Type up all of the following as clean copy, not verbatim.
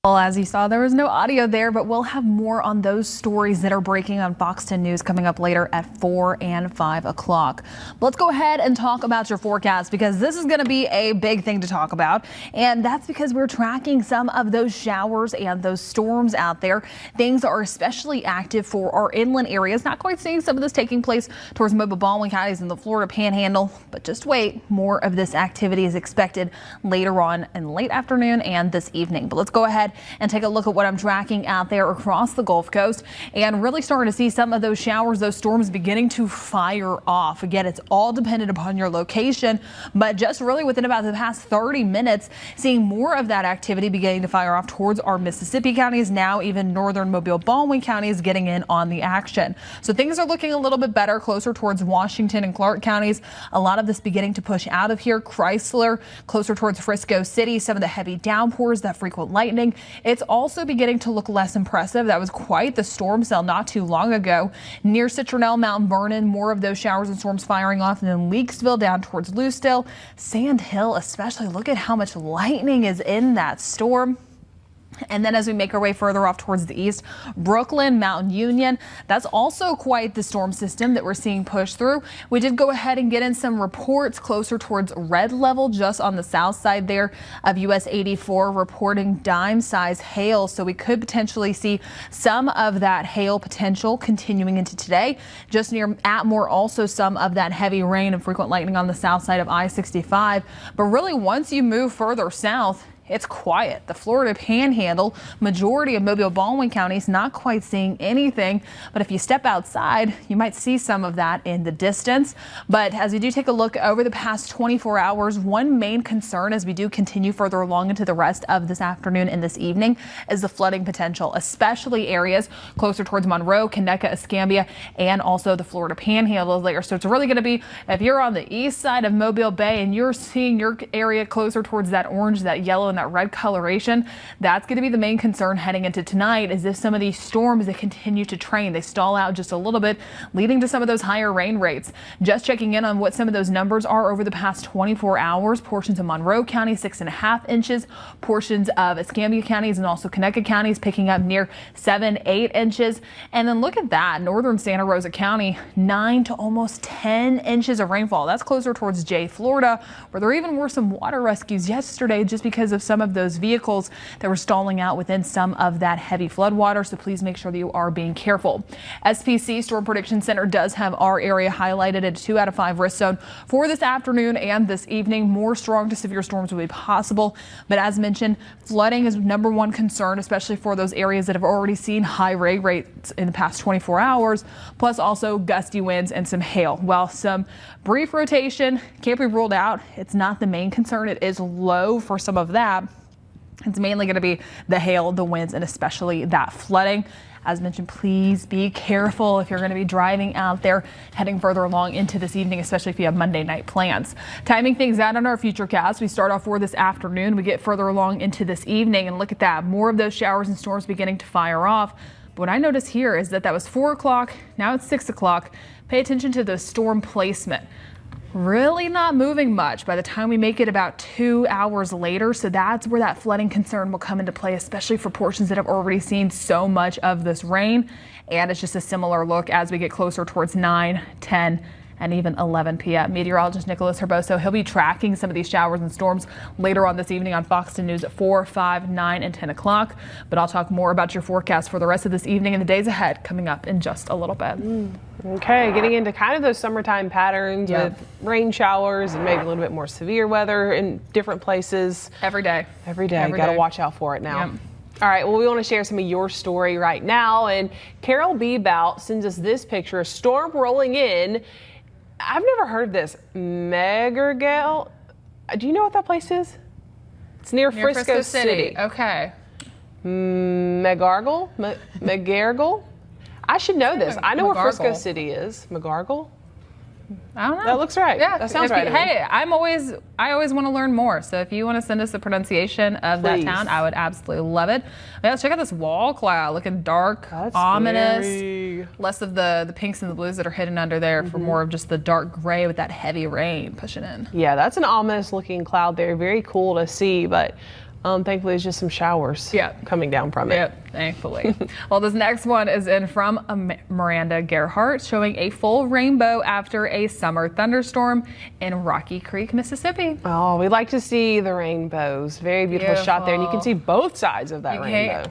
Well, as you saw, there was no audio there, but we'll have more on those stories that are breaking on Fox 10 News coming up later at 4 and 5 o'clock. Let's go ahead and talk about your forecast, because this is going to be a big thing to talk about. And that's because we're tracking some of those showers and those storms out there. Things are especially active for our inland areas. Not quite seeing some of this taking place towards Mobile, Baldwin counties and the Florida Panhandle, but just wait. More of this activity is expected later on in late afternoon and this evening. But let's go ahead and take a look at what I'm tracking out there across the Gulf Coast, and really starting to see some of those showers, those storms beginning to fire off. Again, it's all dependent upon your location, but just really within about the past 30 minutes, seeing more of that activity beginning to fire off towards our Mississippi counties. Now even northern Mobile, Baldwin counties getting in on the action. So things are looking a little bit better closer towards Washington and Clark counties. A lot of this beginning to push out of here. Chrysler closer towards Frisco City. Some of the heavy downpours, that frequent lightning. It's also beginning to look less impressive. That was quite the storm cell not too long ago. Near Citronelle, Mount Vernon, more of those showers and storms firing off. And then Leakesville down towards Lucedale, Sand Hill especially. Look at how much lightning is in that storm. And then as we make our way further off towards the east, Brooklyn, Mount Union, that's also quite the storm system that we're seeing push through. We did go ahead and get in some reports closer towards red level, just on the south side there of US 84, reporting dime size hail. So we could potentially see some of that hail potential continuing into today. Just near Atmore, also some of that heavy rain and frequent lightning on the south side of I-65. But really, once you move further south, it's quiet. The Florida Panhandle, majority of Mobile, Baldwin counties not quite seeing anything. But if you step outside, you might see some of that in the distance. But as we do take a look over the past 24 hours, one main concern as we do continue further along into the rest of this afternoon and this evening is the flooding potential, especially areas closer towards Monroe, Conecuh, Escambia, and also the Florida Panhandle layer. So it's really going to be, if you're on the east side of Mobile Bay and you're seeing your area closer towards that orange, that yellow, and that red coloration, that's going to be the main concern heading into tonight. Is if some of these storms that continue to train, they stall out just a little bit, leading to some of those higher rain rates. Just checking in on what some of those numbers are over the past 24 hours. Portions of Monroe County 6.5 inches, portions of Escambia counties and also Conecuh counties picking up near 7-8 inches. And then look at that, northern Santa Rosa County 9 to almost 10 inches of rainfall. That's closer towards Jay, Florida, where there even were some water rescues yesterday just because of some of those vehicles that were stalling out within some of that heavy flood water. So please make sure that you are being careful. SPC Storm Prediction Center does have our area highlighted at 2 out of 5 risk zone for this afternoon and this evening. More strong to severe storms will be possible. But as mentioned, flooding is number one concern, especially for those areas that have already seen high rain rates in the past 24 hours, plus also gusty winds and some hail. While some brief rotation can't be ruled out, it's not the main concern. It is low for some of that. It's mainly going to be the hail, the winds, and especially that flooding. As mentioned, please be careful if you're going to be driving out there heading further along into this evening, especially if you have Monday night plans. Timing things out on our futurecast, we start off for this afternoon. We get further along into this evening, and look at that. More of those showers and storms beginning to fire off. But what I notice here is that was 4 o'clock. Now it's 6 o'clock. Pay attention to the storm placement. Really not moving much by the time we make it about 2 hours later. So that's where that flooding concern will come into play, especially for portions that have already seen so much of this rain. And it's just a similar look as we get closer towards 9, 10, and even 11 p.m. Meteorologist Nicholas Herboso, he'll be tracking some of these showers and storms later on this evening on Fox 10 News at 4, 5, 9, and 10 o'clock. But I'll talk more about your forecast for the rest of this evening and the days ahead coming up in just a little bit. Okay, getting into kind of those summertime patterns with rain showers and maybe a little bit more severe weather in different places. Every day. Got to watch out for it now. Yep. All right, well, we want to share some of your story right now. And Carol Bebout sends us this picture, a storm rolling in. I've never heard of this. Megargel. Do you know what that place is? It's near Frisco City. Okay. Megargel? Megargel? I should know this. I know where Frisco City is. Megargel? I don't know. That looks right. Yeah, that sounds right. Hey, I always want to learn more. So if you want to send us the pronunciation of that town, I would absolutely love it. Yeah, let's check out this wall cloud, looking dark, ominous. Scary. Less of the pinks and the blues that are hidden under there for more of just the dark gray with that heavy rain pushing in. Yeah, that's an ominous looking cloud there. Very cool to see, but Thankfully, it's just some showers coming down from it. Yep, thankfully. Well, this next one is in from Miranda Gerhart, showing a full rainbow after a summer thunderstorm in Rocky Creek, Mississippi. Oh, we like to see the rainbows. Very beautiful shot there, and you can see both sides of that rainbow.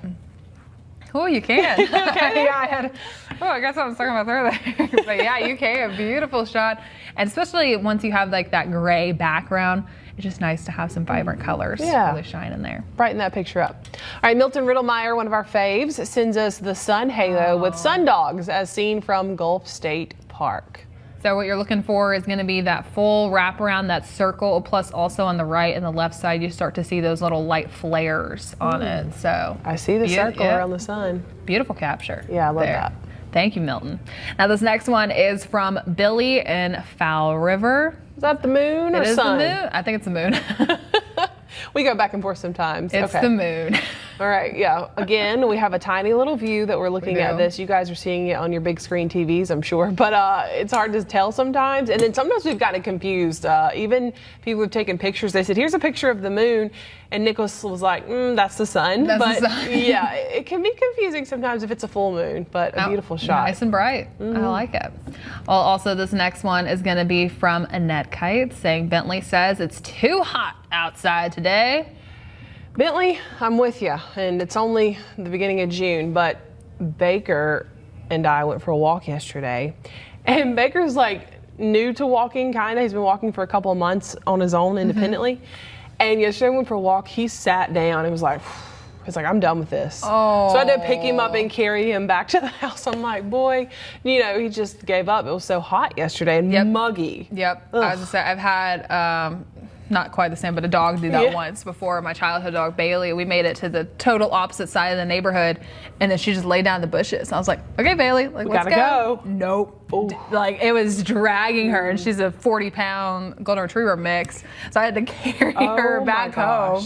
Oh, you can. Yeah, I guess I was talking about there. But yeah, you can. Beautiful shot. And especially once you have like that gray background, it's just nice to have some vibrant colors really shine in there. Brighten that picture up. All right, Milton Riddlemeyer, one of our faves, sends us the sun halo with sun dogs as seen from Gulf State Park. So what you're looking for is going to be that full wraparound, that circle, plus also on the right and the left side, you start to see those little light flares on it. So I see the circle around the sun. Beautiful capture. Yeah, I love that. Thank you, Milton. Now this next one is from Billy in Fowl River. Is that the moon or sun? It is the moon. I think it's the moon. We go back and forth sometimes. It's the moon. All right, yeah. Again, we have a tiny little view that we're looking at this. You guys are seeing it on your big screen TVs, I'm sure, but it's hard to tell sometimes. And then sometimes we've gotten confused. Even people have taken pictures. They said, here's a picture of the moon. And Nicholas was like, that's the sun. That's the sun. Yeah, it can be confusing sometimes if it's a full moon, but a beautiful shot. Nice and bright. I like it. Well, also this next one is going to be from Annette Kite, saying Bentley says it's too hot outside today. Bentley, I'm with you, and it's only the beginning of June, but Baker and I went for a walk yesterday, and Baker's like new to walking, kind of. He's been walking for a couple of months on his own independently, and yesterday we went for a walk. He sat down and was like, I'm done with this. Oh. So I had to pick him up and carry him back to the house. I'm like, boy, he just gave up. It was so hot yesterday and muggy. Yep. I was gonna say, I've had not quite the same, but a dog do that once before. My childhood dog, Bailey, we made it to the total opposite side of the neighborhood, and then she just laid down in the bushes. I was like, okay, Bailey, let's go. Nope. Ooh. Like, it was dragging her, and she's a 40-pound golden retriever mix, so I had to carry her back home.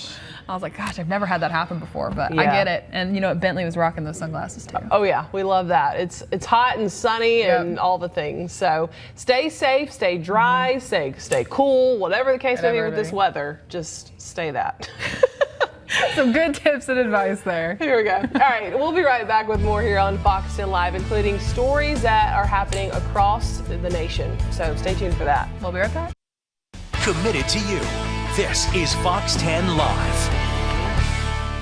I was like, gosh, I've never had that happen before, but I get it. And Bentley was rocking those sunglasses too. Oh yeah, we love that. It's hot and sunny and all the things. So stay safe, stay dry, stay cool, whatever the case may be with this weather, just stay that. Some good tips and advice there. Here we go. All right, we'll be right back with more here on Fox 10 Live, including stories that are happening across the nation. So stay tuned for that. We'll be right back. Committed to you. This is Fox 10 Live.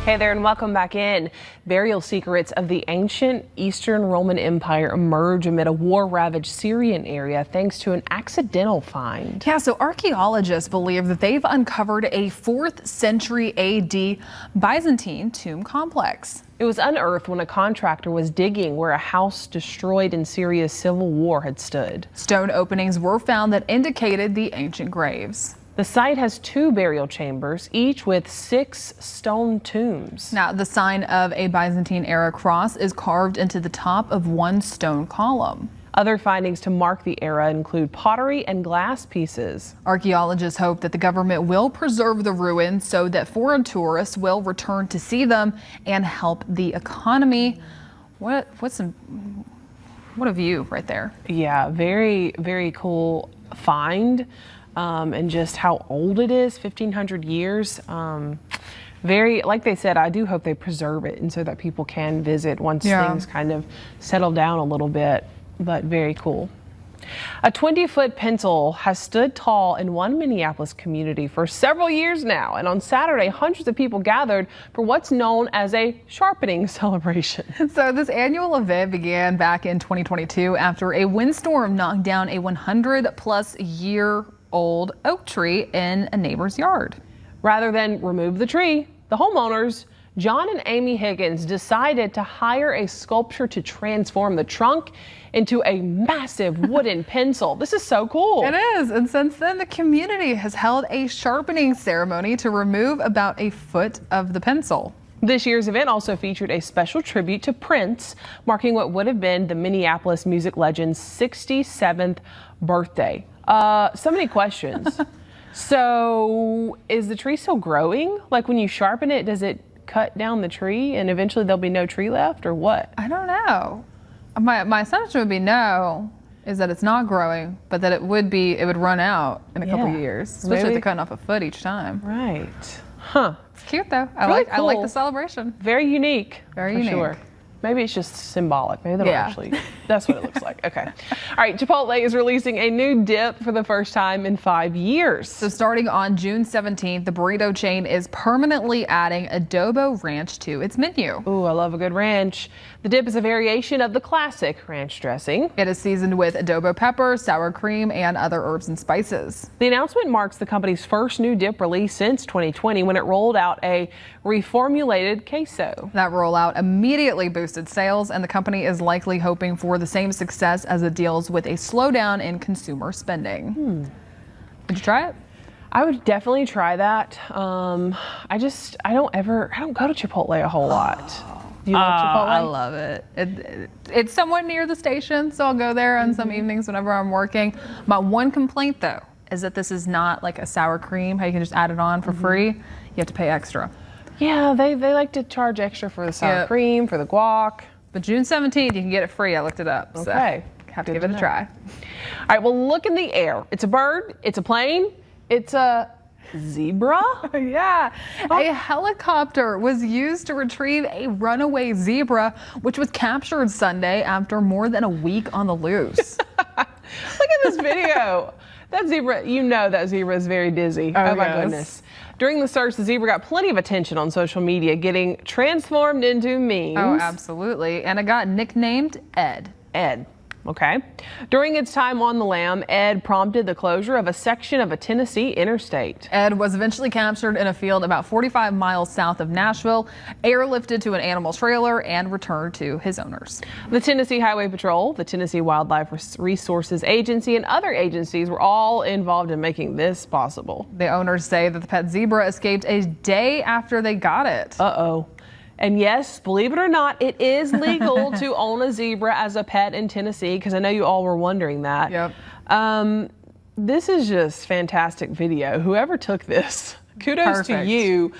Hey there and welcome back in. Burial secrets of the ancient Eastern Roman Empire emerge amid a war-ravaged Syrian area thanks to an accidental find. Yeah, so archaeologists believe that they've uncovered a 4th century AD Byzantine tomb complex. It was unearthed when a contractor was digging where a house destroyed in Syria's civil war had stood. Stone openings were found that indicated the ancient graves. The site has 2 burial chambers, each with 6 stone tombs. Now, the sign of a Byzantine-era cross is carved into the top of one stone column. Other findings to mark the era include pottery and glass pieces. Archaeologists hope that the government will preserve the ruins so that foreign tourists will return to see them and help the economy. What a view right there. Yeah, very, very cool find. And just how old it is, 1,500 years. Very, like they said, I do hope they preserve it and so that people can visit once things kind of settle down a little bit, but very cool. A 20-foot pencil has stood tall in one Minneapolis community for several years now, and on Saturday, hundreds of people gathered for what's known as a sharpening celebration. So this annual event began back in 2022 after a windstorm knocked down a 100-plus-year-old oak tree in a neighbor's yard. Rather than remove the tree, the homeowners, John and Amy Higgins, decided to hire a sculptor to transform the trunk into a massive wooden pencil. This is so cool. It is, and since then the community has held a sharpening ceremony to remove about a foot of the pencil. This year's event also featured a special tribute to Prince, marking what would have been the Minneapolis music legend's 67th birthday. So many questions. So is the tree still growing? Like when you sharpen it, does it cut down the tree and eventually there'll be no tree left, or what? I don't know. My assumption would be no, is that it's not growing, but that it would run out in a couple of years, especially if they're cutting off a foot each time. Right. Huh. Cute though. I Really like cool. the celebration. Very unique. Very for unique. Sure. Maybe it's just symbolic. Maybe they don't Yeah. actually. That's what it looks like. Okay. All right. Chipotle is releasing a new dip for the first time in 5 years. So starting on June 17th, the burrito chain is permanently adding adobo ranch to its menu. Ooh, I love a good ranch. The dip is a variation of the classic ranch dressing. It is seasoned with adobo pepper, sour cream, and other herbs and spices. The announcement marks the company's first new dip release since 2020 when it rolled out a reformulated queso. That rollout immediately boosted sales, and the company is likely hoping for the same success as it deals with a slowdown in consumer spending. Would you try it? I would definitely try that. I don't go to Chipotle a whole lot. Do you like Chipotle? I love it. It's somewhat near the station, so I'll go there on some evenings whenever I'm working. My one complaint, though, is that this is not like a sour cream, how you can just add it on for free. You have to pay extra. Yeah, they like to charge extra for the sour cream, for the guac. But June 17th, you can get it free. I looked it up. So Okay. have to give it a try. All right, well, look in the air. It's a bird, it's a plane, it's a zebra. Yeah, a helicopter was used to retrieve a runaway zebra, which was captured Sunday after more than a week on the loose. Look at this video. That zebra, that zebra is very dizzy. Oh my goodness. During the search, the zebra got plenty of attention on social media, getting transformed into memes. Oh, absolutely. And it got nicknamed Ed. Ed. Okay. During its time on the lam, Ed prompted the closure of a section of a Tennessee interstate. Ed was eventually captured in a field about 45 miles south of Nashville, airlifted to an animal trailer, and returned to his owners. The Tennessee Highway Patrol, the Tennessee Wildlife Resources Agency, and other agencies were all involved in making this possible. The owners say that the pet zebra escaped a day after they got it. Uh-oh. And yes, believe it or not, it is legal to own a zebra as a pet in Tennessee, because I know you all were wondering that. Yep. This is just fantastic video. Whoever took this, kudos to you.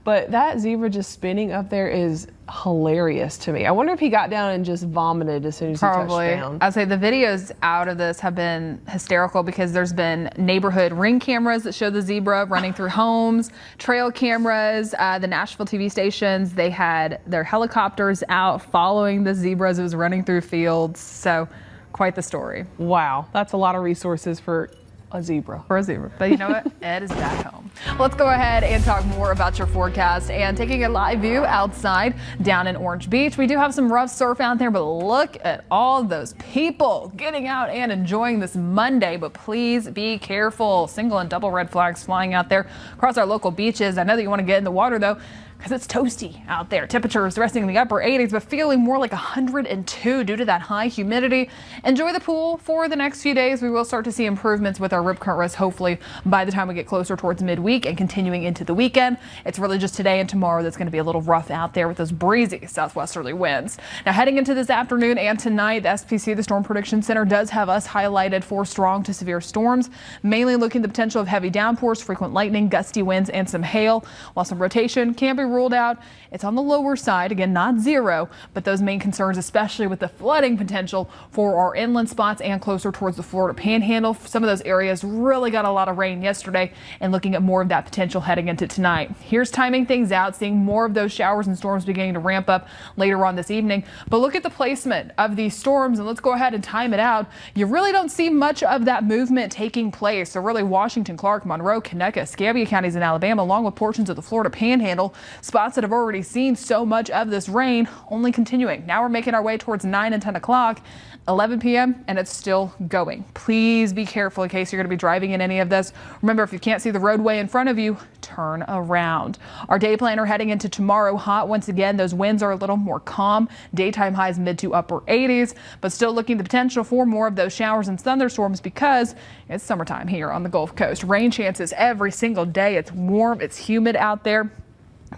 But that zebra just spinning up there is hilarious to me. I wonder if he got down and just vomited as soon as he touched down. I'd say the videos out of this have been hysterical because there's been neighborhood ring cameras that show the zebra running through homes, trail cameras, the Nashville TV stations. They had their helicopters out following the zebra as it was running through fields. So quite the story. Wow, that's a lot of resources for a zebra. But you know what? Ed is back home. Let's go ahead and talk more about your forecast and taking a live view outside down in Orange Beach. We do have some rough surf out there, but look at all those people getting out and enjoying this Monday. But please be careful. Single and double red flags flying out there across our local beaches. I know that you want to get in the water though, because it's toasty out there. Temperatures resting in the upper 80s, but feeling more like 102 due to that high humidity. Enjoy the pool for the next few days. We will start to see improvements with our rip current risk, hopefully by the time we get closer towards midweek and continuing into the weekend. It's really just today and tomorrow that's going to be a little rough out there with those breezy southwesterly winds. Now heading into this afternoon and tonight, the SPC, the Storm Prediction Center, does have us highlighted for strong to severe storms, mainly looking at the potential of heavy downpours, frequent lightning, gusty winds, and some hail, while some rotation can be ruled out. It's on the lower side, again, not zero, but those main concerns, especially with the flooding potential for our inland spots and closer towards the Florida Panhandle. Some of those areas really got a lot of rain yesterday, and looking at more of that potential heading into tonight. Here's timing things out, seeing more of those showers and storms beginning to ramp up later on this evening. But look at the placement of these storms, and let's go ahead and time it out. You really don't see much of that movement taking place. So really Washington, Clark, Monroe, Conecuh, Escambia counties in Alabama, along with portions of the Florida Panhandle, spots that have already seen so much of this rain, only continuing. Now we're making our way towards 9 and 10 o'clock, 11 p.m., and it's still going. Please be careful in case you're going to be driving in any of this. Remember, if you can't see the roadway in front of you, turn around. Our day planner heading into tomorrow, hot once again. Those winds are a little more calm. Daytime highs mid to upper 80s, but still looking the potential for more of those showers and thunderstorms because it's summertime here on the Gulf Coast. Rain chances every single day. It's warm, it's humid out there.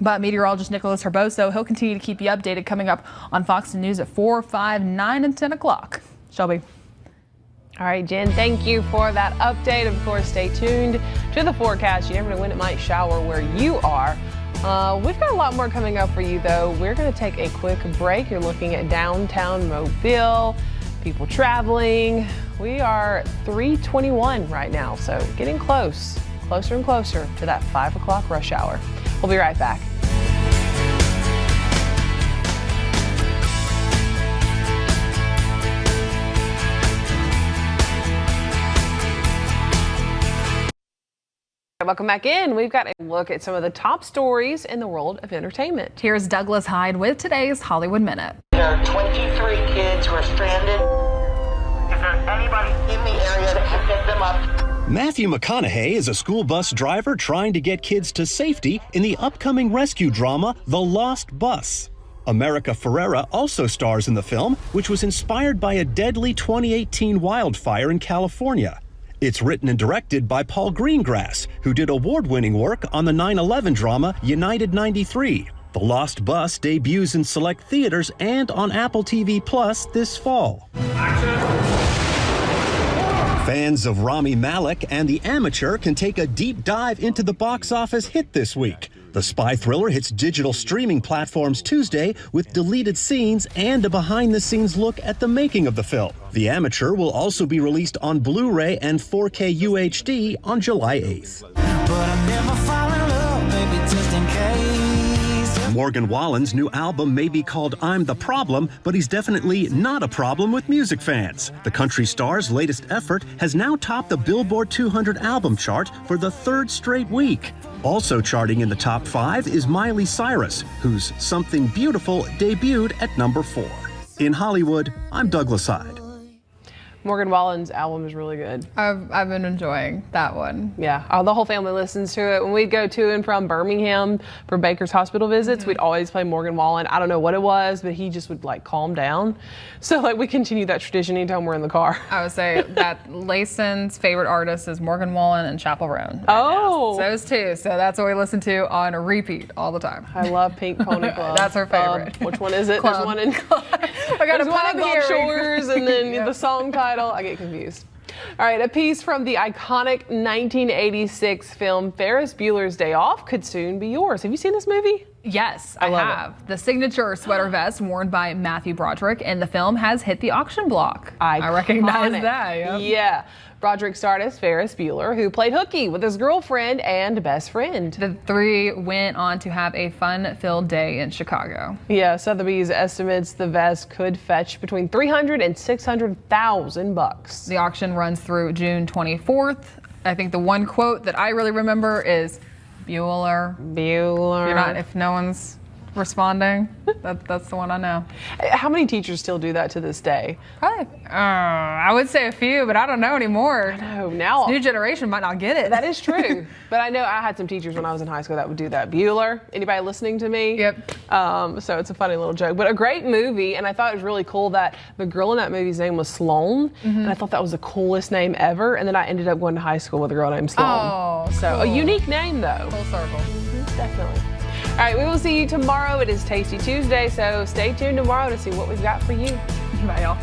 But meteorologist Nicholas Herboso, he'll continue to keep you updated coming up on Fox News at 4, 5, 9, and 10 o'clock. Shelby. All right, Jen, thank you for that update. Of course, stay tuned to the forecast. You never know when it might shower where you are. We've got a lot more coming up for you, though. We're going to take a quick break. You're looking at downtown Mobile, people traveling. We are 3:21 right now, so getting closer and closer to that 5 o'clock rush hour. We'll be right back. Welcome back in. We've got a look at some of the top stories in the world of entertainment. Here's Douglas Hyde with today's Hollywood Minute. There are 23 kids who are stranded. Is there anybody in the area that can pick them up? Matthew McConaughey is a school bus driver trying to get kids to safety in the upcoming rescue drama, The Lost Bus. America Ferrera also stars in the film, which was inspired by a deadly 2018 wildfire in California. It's written and directed by Paul Greengrass, who did award-winning work on the 9/11 drama United 93. The Lost Bus debuts in select theaters and on Apple TV Plus this fall. Fans of Rami Malek and The Amateur can take a deep dive into the box office hit this week. The spy thriller hits digital streaming platforms Tuesday with deleted scenes and a behind-the-scenes look at the making of the film. The Amateur will also be released on Blu-ray and 4K UHD on July 8th. Morgan Wallen's new album may be called I'm the Problem, but he's definitely not a problem with music fans. The country star's latest effort has now topped the Billboard 200 album chart for the third straight week. Also charting in the top 5 is Miley Cyrus, whose Something Beautiful debuted at number 4. In Hollywood, I'm Douglas Hyde. Morgan Wallen's album is really good. I've been enjoying that one. Yeah, the whole family listens to it. When we'd go to and from Birmingham for Baker's hospital visits, we'd always play Morgan Wallen. I don't know what it was, but he just would like calm down. So like we continue that tradition anytime we're in the car. I would say that Layson's favorite artist is Morgan Wallen and Chappell Roan. Oh. So those two. So that's what we listen to on repeat all the time. I love Pink Pony Club. That's her favorite. Which one is it? Club. There's one in I got There's one in Gulf here. Shores and then the song title. I get confused. All right, a piece from the iconic 1986 film Ferris Bueller's Day Off could soon be yours. Have you seen this movie? Yes, I love have. The signature sweater vest worn by Matthew Broderick in the film has hit the auction block. I recognize that. Yep. Yeah. Broderick starred as Ferris Bueller, who played hooky with his girlfriend and best friend. The three went on to have a fun-filled day in Chicago. Yeah, Sotheby's estimates the vest could fetch between $300,000 and $600,000. The auction runs through June 24th. I think the one quote that I really remember is Bueller. If no one's responding, that's the one I know. How many teachers still do that to this day? Probably, I would say a few, but I don't know anymore. No, now this new generation might not get it. That is true. But I know I had some teachers when I was in high school that would do that. Bueller, anybody listening to me? Yep. So it's a funny little joke, but a great movie. And I thought it was really cool that the girl in that movie's name was Sloane. And I thought that was the coolest name ever. And then I ended up going to high school with a girl named Sloane. Oh, so cool. A unique name though. Full circle. Definitely. All right, we will see you tomorrow. It is Tasty Tuesday, so stay tuned tomorrow to see what we've got for you. Bye, y'all.